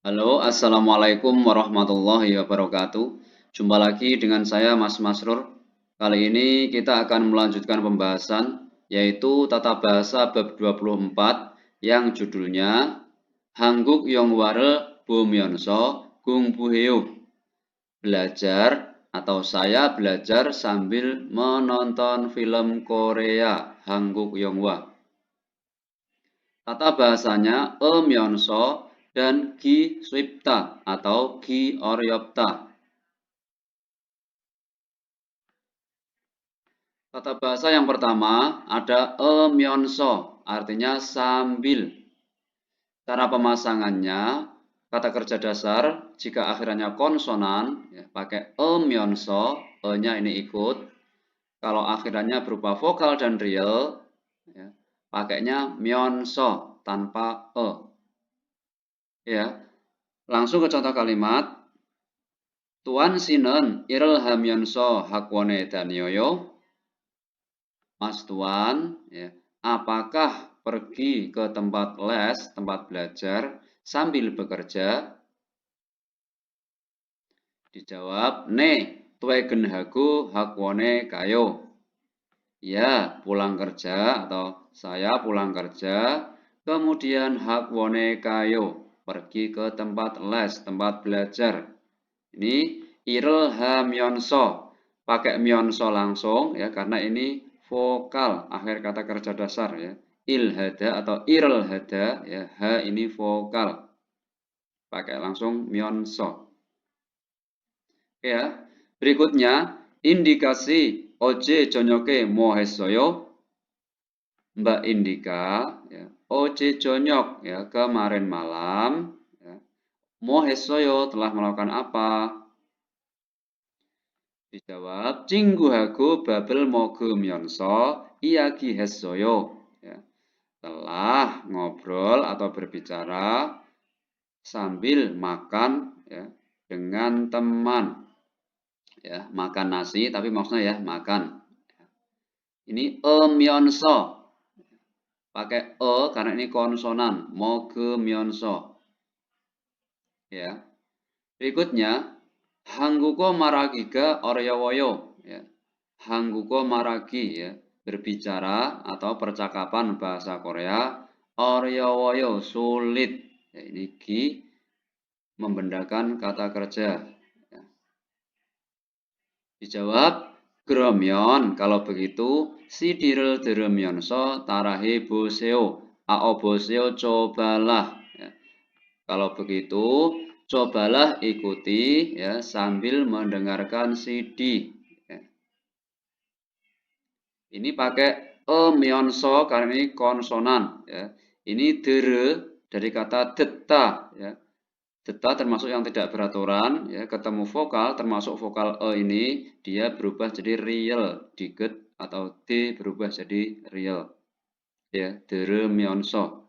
Halo, Assalamualaikum warahmatullahi wabarakatuh. Jumpa lagi dengan saya Mas Masrur. Kali ini kita akan melanjutkan pembahasan yaitu tata bahasa bab 24 yang judulnya Hangguk Yongware Bomyeonso Gung Buheo. Belajar atau saya belajar sambil menonton film Korea Hangguk Yonghwa. Tata bahasanya Myonso dan Gi Swipta atau Gi Oryopta. Tata bahasa yang pertama ada Myonso, artinya sambil. Cara pemasangannya, kata kerja dasar, jika akhirannya konsonan, ya, pakai Myonso, E-nya ini ikut. Kalau akhirannya berupa vokal dan real, ya, pakainya Myonso tanpa E. Ya, langsung ke contoh kalimat. Tuan Sinen irel hamyonso hakwone danioyo. Mas Tuan, ya, apakah pergi ke tempat les, tempat belajar sambil bekerja? Dijawab, ne, tuegen haku hakwone kayo. Ya, pulang kerja atau saya pulang kerja, kemudian hakwone kayo, pergi ke tempat les, tempat belajar. Ini irel hamyonso, pakai myonso langsung ya karena ini vokal akhir kata kerja dasar ya. Ilhada atau irelhada ya, ha ini vokal. Pakai langsung myonso. Ya. Berikutnya indikasi oje jonyoke mohesoyo. Mbak Indika ya, oje jonyok ya kemarin malam ya. Mohesoyo telah melakukan apa? Dijawab, Cingguhago babel moge myonso iyagi hesoyo. Ya. Telah ngobrol atau berbicara sambil makan ya, dengan teman. Ya, makan nasi tapi maksudnya ya makan. Ini myonso. Pakai karena ini konsonan. Moge myonso. Ya. Berikutnya Hangguko maragiga oryowoyo ya. Hangguko maragi ya, berbicara atau percakapan bahasa Korea oryowoyo sulit. Ya, ini gi membendakan kata kerja. Ya. Dijawab Gromyon, kalau begitu si direl deremyonso tarahe boseo. Ao boseo cobalah. Ya. Kalau begitu cobalah ikuti ya sambil mendengarkan CD. Ya. Ini pakai myonso karena ini konsonan. Ya. Ini dere dari kata deta. Ya. Deta termasuk yang tidak beraturan. Ya. Ketemu vokal termasuk vokal e ini dia berubah jadi real. Diget atau d berubah jadi real. Ya, dere myonso.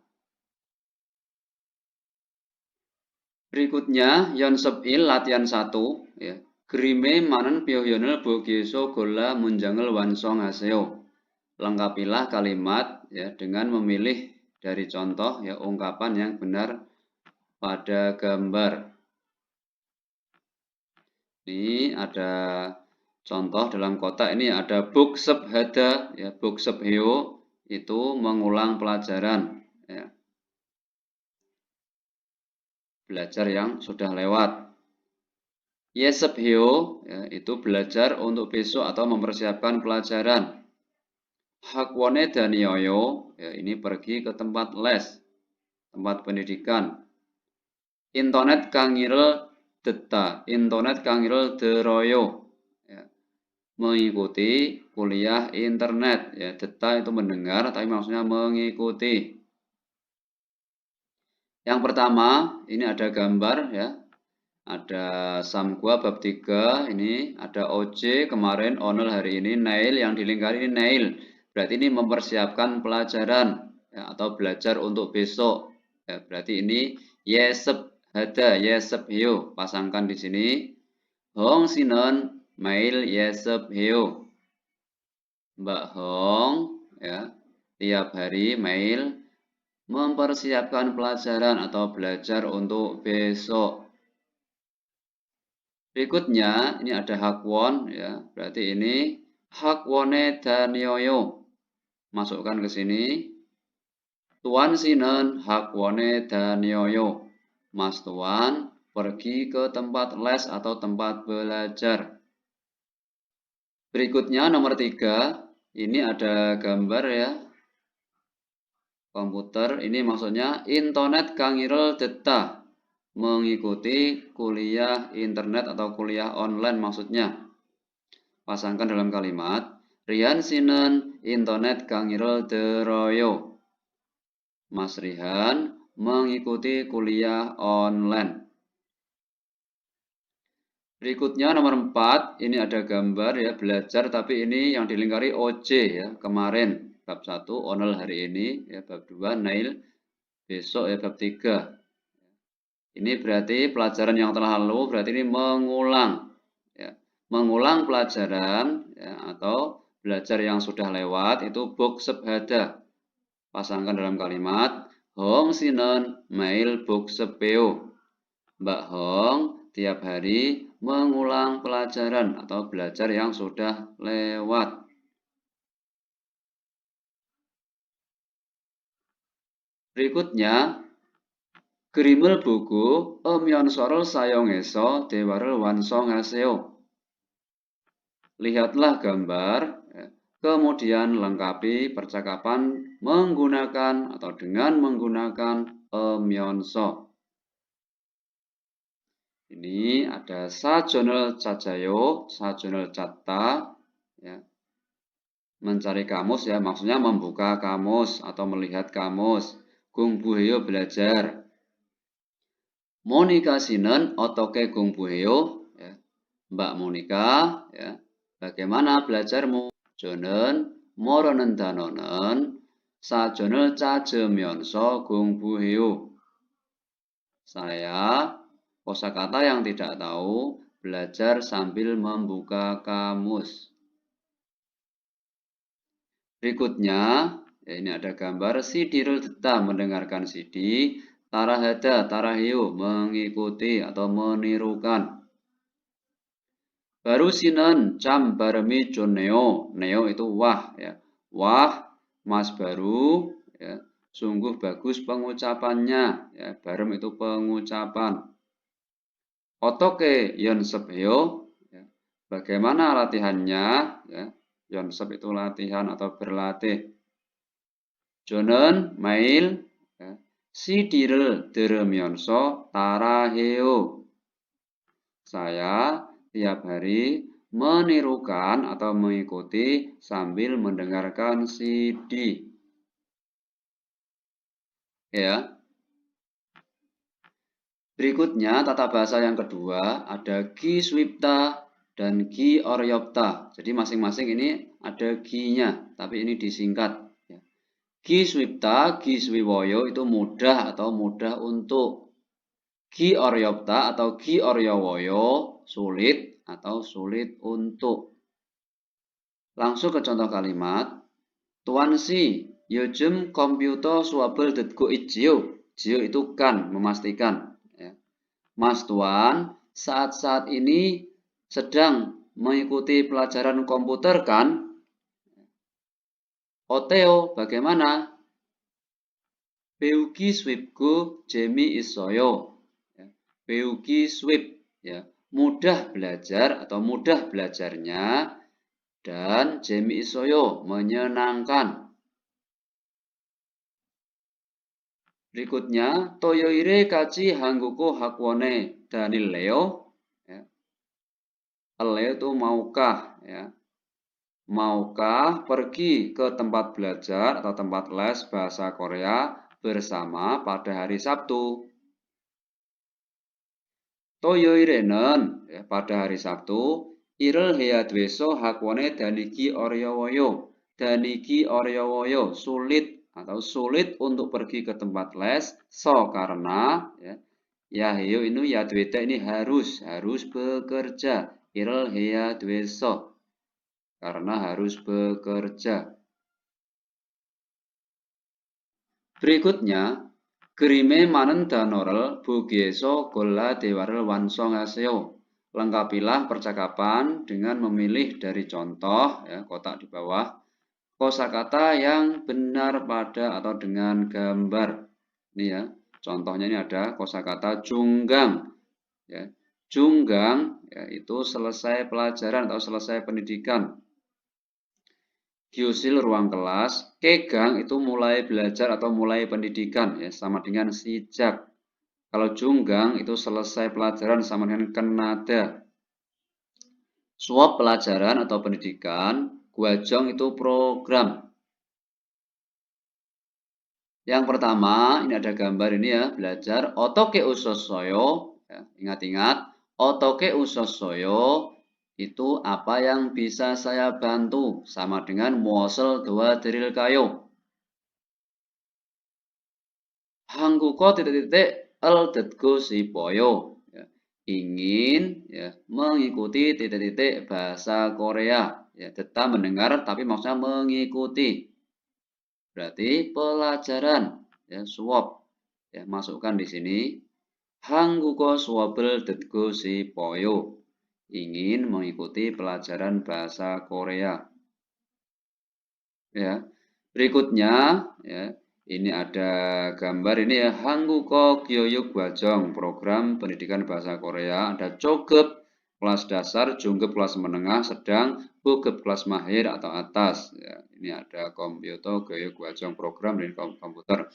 Berikutnya Yonsep-il latihan 1 ya. Grime manen pyohyonel bogyeso gola munjangel wansong haseo. Lengkapilah kalimat ya dengan memilih dari contoh ya ungkapan yang benar pada gambar. Ini ada contoh dalam kotak ini ada buksep hada ya buksep heo itu mengulang pelajaran ya. Belajar yang sudah lewat. Yesep heo ya, itu belajar untuk besok atau mempersiapkan pelajaran. Hakwone danioyo ya, ini pergi ke tempat les, tempat pendidikan. Internet kangirel deta, internet kangirel deroyo ya, mengikuti kuliah internet ya. Deta itu mendengar tapi maksudnya mengikuti. Yang pertama ini ada gambar ya. Ada Samgua bab 3 ini ada OJ kemarin, Onel hari ini, Nail yang dilingkari ini Nail. Berarti ini mempersiapkan pelajaran ya, atau belajar untuk besok. Ya, berarti ini Yesep hada Yesep heo, pasangkan di sini. Hong Sinon Mail Yesep heo. Mbak Hong ya, tiap hari mail mempersiapkan pelajaran atau belajar untuk besok. Berikutnya ini ada hakwon ya, berarti ini hakwone danioyo. Masukkan ke sini. Tuan sinen hakwone danioyo. Mas Tuan pergi ke tempat les atau tempat belajar. Berikutnya nomor 3, ini ada gambar ya. Komputer, ini maksudnya internet kangirel deta. Mengikuti kuliah internet atau kuliah online maksudnya. Pasangkan dalam kalimat. Rian sinen internet kangirel deroyo. Mas Rihan mengikuti kuliah online. Berikutnya nomor 4, ini ada gambar ya, belajar tapi ini yang dilingkari OJ ya, kemarin bab 1, onel hari ini ya, bab 2, nail besok ya, bab 3. Ini berarti pelajaran yang telah lalu, berarti ini mengulang ya. Mengulang pelajaran ya, atau belajar yang sudah lewat itu boksebhada. Pasangkan dalam kalimat Hong sinen mail boksebeo. Mbak Hong tiap hari mengulang pelajaran atau belajar yang sudah lewat. Berikutnya, Grimel buku sorol sayongeso dewarel wansong haseo. Lihatlah gambar, kemudian lengkapi percakapan menggunakan atau dengan menggunakan emyonso. Ini ada sajonel cacayo, sajonel catta, ya. Mencari kamus ya, maksudnya membuka kamus atau melihat kamus. Gung buheyo belajar. Monika sinen otoke gung buheyo, ya. Mbak Monika, ya. Bagaimana belajarmu? Jonen moronen danonen sajonel cajemyonso gung buheyo. Saya kosakata yang tidak tahu, belajar sambil membuka kamus. Berikutnya, ya ini ada gambar sidirul deta mendengarkan CD, tarahada, tarahiu mengikuti atau menirukan. Baru sinen cam baremi joneo, neo itu wah ya. Wah, Mas Baru ya. Sungguh bagus pengucapannya ya. Barem itu pengucapan. Otoke yonsebyo, ya. Bagaimana latihannya? Ya. Yonseb itu latihan atau berlatih. Jonen mail, ya. Sidirel deremyonso taraheo. Saya tiap hari menirukan atau mengikuti sambil mendengarkan CD. Ya. Berikutnya tata bahasa yang kedua ada Ki Swipta dan Ki Oryopta. Jadi masing-masing ini ada Ki-nya, tapi ini disingkat. Ki Swipta, Ki Swiwoyo itu mudah atau mudah untuk. Ki Oryopta atau Ki Oryowoyo sulit atau sulit untuk. Langsung ke contoh kalimat. Tuan si, yojem komputer suabel detku ijio. Jio itu kan, memastikan. Mas Tuan, saat-saat ini sedang mengikuti pelajaran komputer kan? Oteo, bagaimana? Beuki swipku jemi isoyo. Beuki swip, ya, mudah belajar atau mudah belajarnya, dan jemi isoyo, menyenangkan. Berikutnya, toyoire kachi hangguko hakwone danil leo. Ya. Leo itu maukah? Ya. Maukah pergi ke tempat belajar atau tempat les bahasa Korea bersama pada hari Sabtu? Toyoirenen, ya, pada hari Sabtu, irel hea dweso hakwone daniki oryowoyo. Daniki oryowoyo, sulit atau sulit untuk pergi ke tempat les, so karena ya, Yahyo ini yadweta ini harus bekerja. Irel hea dweso, karena harus bekerja. Berikutnya, gerime manen danorel bugieso gola dewarel wanso ngaseo. Lengkapilah percakapan dengan memilih dari contoh, ya, kotak di bawah, kosakata yang benar pada atau dengan gambar. Ini ya, contohnya ini ada kosakata junggang. Ya, junggang ya, itu selesai pelajaran atau selesai pendidikan. Gyosil ruang kelas, kegang itu mulai belajar atau mulai pendidikan, ya, sama dengan sijak. Kalau junggang itu selesai pelajaran sama dengan kenada. Suap pelajaran atau pendidikan, guajong itu program. Yang pertama, ini ada gambar ini ya, belajar otoke usosoyo, ya, ingat-ingat, otoke usosoyo itu apa yang bisa saya bantu, sama dengan mosel dua deril kayo. Hangguko titik-titik el detgo si poyo, ya, ingin ya, mengikuti titik-titik bahasa Korea, ya, tetap mendengar tapi maksudnya mengikuti, berarti pelajaran, ya, suap, ya, masukkan di sini. Hangguko suwabel detgo si poyo, ingin mengikuti pelajaran bahasa Korea. Ya, berikutnya ya, ini ada gambar ini ya, Hangguko Gyoyuk Gwajong, program pendidikan bahasa Korea. Ada Cogep kelas dasar, Junggep kelas menengah, sedang, Bogep kelas mahir atau atas. Ya, ini ada Komputer Gyoyuk Gwajong, program di komputer.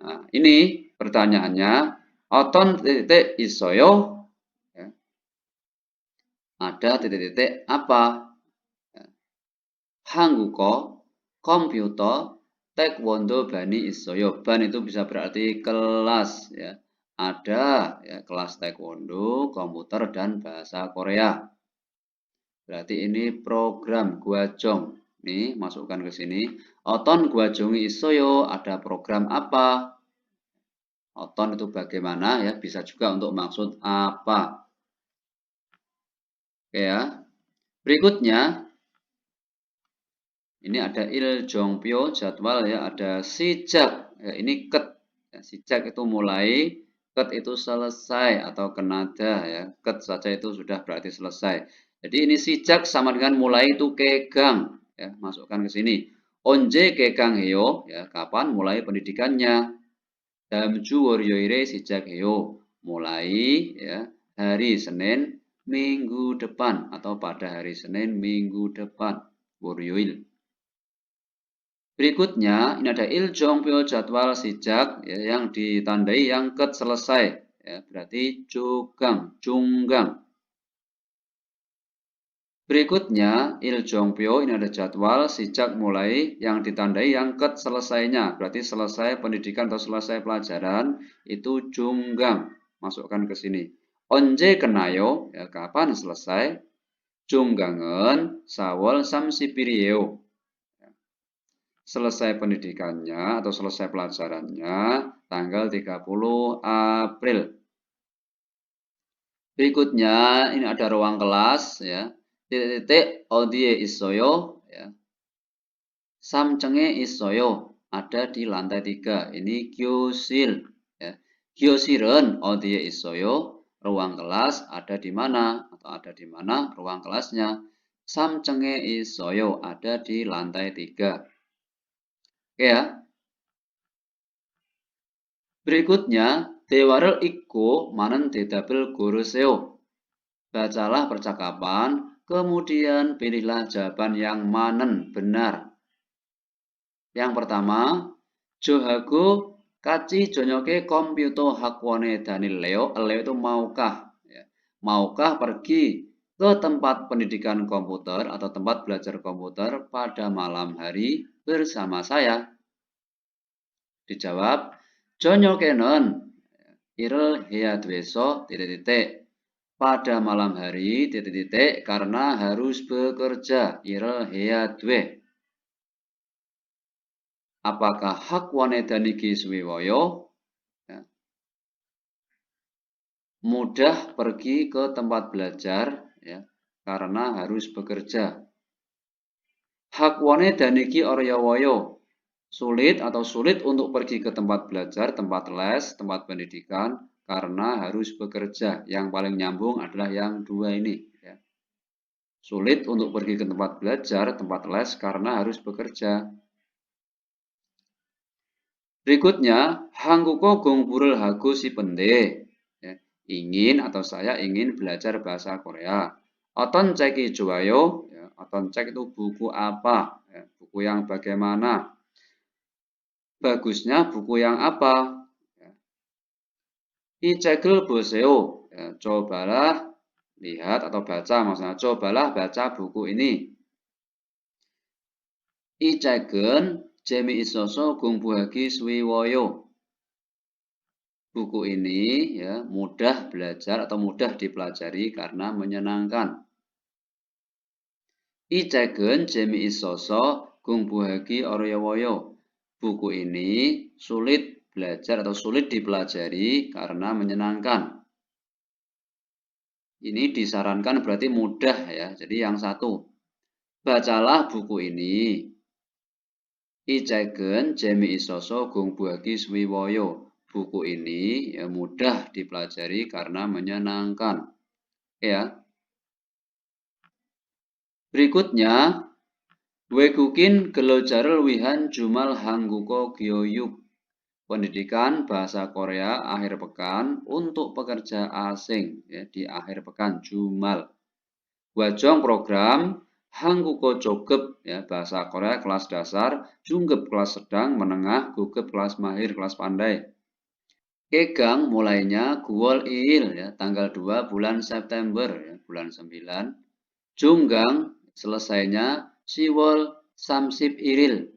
Nah, ini pertanyaannya, oton titik isoyo, ya, ada titik-titik apa? Ya, Hangguko, komputer, taekwondo bani isoyo. Ban itu bisa berarti kelas, ya. Ada ya kelas taekwondo, komputer dan bahasa Korea. Berarti ini program guajong. Nih, masukkan ke sini. Oton guajongi isoyo, ada program apa? Oton itu bagaimana ya? Bisa juga untuk maksud apa. Oke ya. Berikutnya, ini ada il jongpyo jadwal ya, ada sijak. Ya, ini ket. Ya, sijak itu mulai, ket itu selesai atau kenada ya. Ket saja itu sudah berarti selesai. Jadi ini sijak sama dengan mulai itu kegang. Ya, masukkan ke sini. Onje kegang heyo, ya, kapan mulai pendidikannya. Damju waryoire sijak heyo, mulai ya hari Senin minggu depan atau pada hari Senin minggu depan. Waryoil. Berikutnya, ini ada iljongpyo jadwal sijak ya, yang ditandai yang ket selesai. Ya, berarti junggang. Berikutnya, iljongpyo ini ada jadwal sijak mulai yang ditandai yang ket selesainya. Berarti selesai pendidikan atau selesai pelajaran itu junggang. Masukkan ke sini. Onje kenayo, ya, kapan selesai? Junggangen sawol samsipirieo. Selesai pendidikannya atau selesai pelajarannya tanggal 30 April. Berikutnya ini ada ruang kelas ya. Titik-titik odie isoyo ya. Samcenge isoyo ada di lantai 3. Ini gyosil ya. Gyosiren odie isoyo, ruang kelas ada di mana atau ada di mana ruang kelasnya. Samcenge isoyo ada di lantai 3. Oke ya. Berikutnya, dewarel iku manen dedabel guruseo. Bacalah percakapan, kemudian pilihlah jawaban yang manen benar. Yang pertama, Johago kaci jonyoke komputer hakwone Daniel Leo. Leo itu maukah? Ya. Maukah pergi ke tempat pendidikan komputer atau tempat belajar komputer pada malam hari bersama saya? Dijawab, jonyokenon irel headweso titik-titik. Pada malam hari titik-titik karena harus bekerja irel headwe. Apakah hak wanedaniki suwiwoyo? Ya. Mudah pergi ke tempat belajar ya, karena harus bekerja. Hak wanedaniki oryowoyo. Sulit atau sulit untuk pergi ke tempat belajar, tempat les, tempat pendidikan karena harus bekerja. Yang paling nyambung adalah yang dua ini. Ya. Sulit untuk pergi ke tempat belajar, tempat les karena harus bekerja. Berikutnya, 한국어 공부를 하고 싶은데, ya, ingin atau saya ingin belajar bahasa Korea. 어떤 책이 좋아요? Ya, 어떤 책 itu buku apa? Ya, buku yang bagaimana? Bagusnya buku yang apa? Ya, 이 책을 보세요. Ya, cobalah lihat atau baca, maksudnya cobalah baca buku ini. 이 책은 재미있어서 공부하기 쉬워요. Buku ini ya mudah belajar atau mudah dipelajari karena menyenangkan. 이 책은 재미있어서 공부하기 어려워요. Buku ini sulit belajar atau sulit dipelajari karena menyenangkan. Ini disarankan berarti mudah ya. Jadi yang satu. Bacalah buku ini. 이 책은 재미있어서 공부하기 쉬워요. Buku ini ya mudah dipelajari karena menyenangkan. Ya. Berikutnya, 외국인 글로자를 위한 주말 한국어 교육. Pendidikan bahasa Korea akhir pekan untuk pekerja asing ya, di akhir pekan jumal. Wajong program 한국어 조급 ya, bahasa Korea kelas dasar, 중급 kelas sedang, menengah, 고급 kelas mahir, kelas pandai. Kegang mulainya 9월 1일 ya, tanggal 2 bulan September ya, bulan 9. Junggang selesainya 10월 31일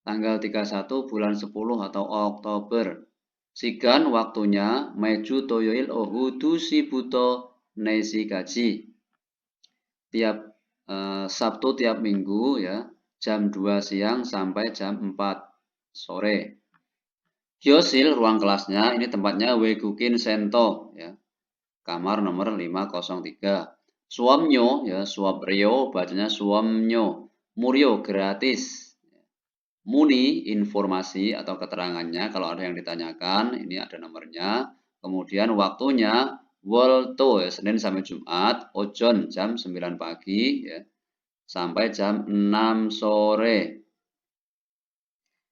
tanggal 31 bulan 10 atau Oktober. Sigan waktunya meju toyoil ohu 2시부터 4시까지. Tiap Sabtu tiap minggu ya, jam 2 siang sampai jam 4 sore. Hyosil ruang kelasnya ini tempatnya Wegukin Sento ya. Kamar nomor 503. Suamnyo ya, Suaprio bacanya Suamnyo. Murio gratis. Muni informasi atau keterangannya kalau ada yang ditanyakan, ini ada nomornya. Kemudian waktunya Wolto ya, Senin sampai Jumat, Ojon jam 9 pagi ya, sampai jam 6 sore.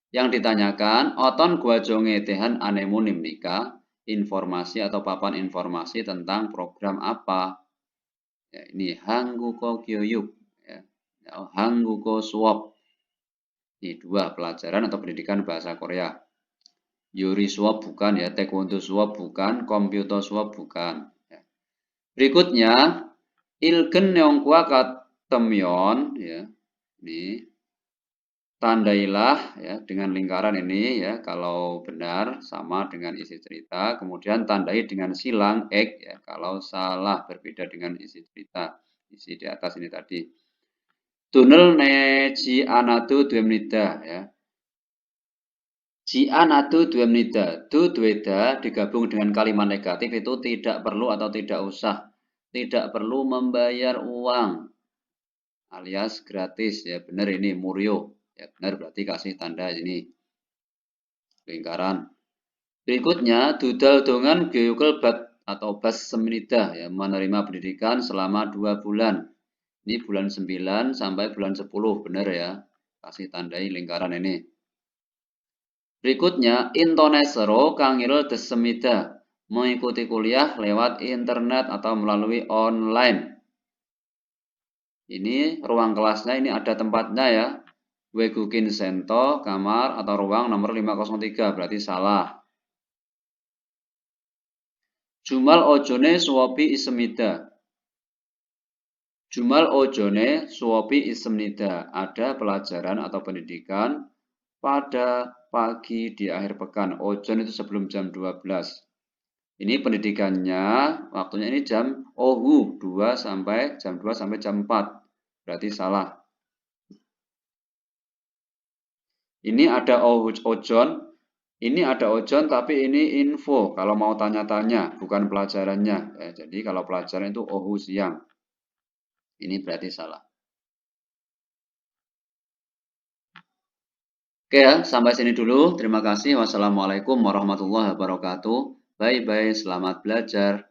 Yang ditanyakan, oton guajonge tehan anemunim nikah, informasi atau papan informasi tentang program apa. Ya, ini Hanguko Gyoyuk, ya, Hanguko Suop. Ini dua pelajaran atau pendidikan bahasa Korea. Yuri Suop bukan ya, Taekwondo Suop bukan, Komputer Suop bukan. Ya. Berikutnya, Ilgen Neongkwa Katemyon, ya, ini. Tandailah ya dengan lingkaran ini ya kalau benar sama dengan isi cerita, kemudian tandai dengan silang ek ya kalau salah berbeda dengan isi cerita, isi di atas ini tadi. Tunnel ne ji anatu duemnida ya. Ji anatu duemnida, du dueda digabung dengan kalimat negatif itu tidak perlu atau tidak usah, tidak perlu membayar uang alias gratis ya, benar ini Murio. Ya benar berarti kasih tanda ini lingkaran. Berikutnya dudal dongan geokel bat atau bas semenida ya, menerima pendidikan selama 2 bulan. Ini bulan 9 sampai bulan 10 benar ya. Kasih tandai lingkaran ini. Berikutnya intonesero kangil desemida, mengikuti kuliah lewat internet atau melalui online. Ini ruang kelasnya ini ada tempatnya ya. Wegukin Sento, kamar atau ruang nomor 503, berarti salah. Jumal ojone suopi isemida. Jumal ojone suopi isemida. Ada pelajaran atau pendidikan pada pagi di akhir pekan. Ojon itu sebelum jam 12. Ini pendidikannya, waktunya ini jam ohu 2 sampai jam 2 sampai jam 4. Berarti salah. Ini ada ojon, ini ada ojon tapi ini info kalau mau tanya-tanya, bukan pelajarannya. Ya, jadi kalau pelajaran itu ohu siang. Ini berarti salah. Oke ya, sampai sini dulu. Terima kasih. Wassalamualaikum warahmatullahi wabarakatuh. Bye bye, selamat belajar.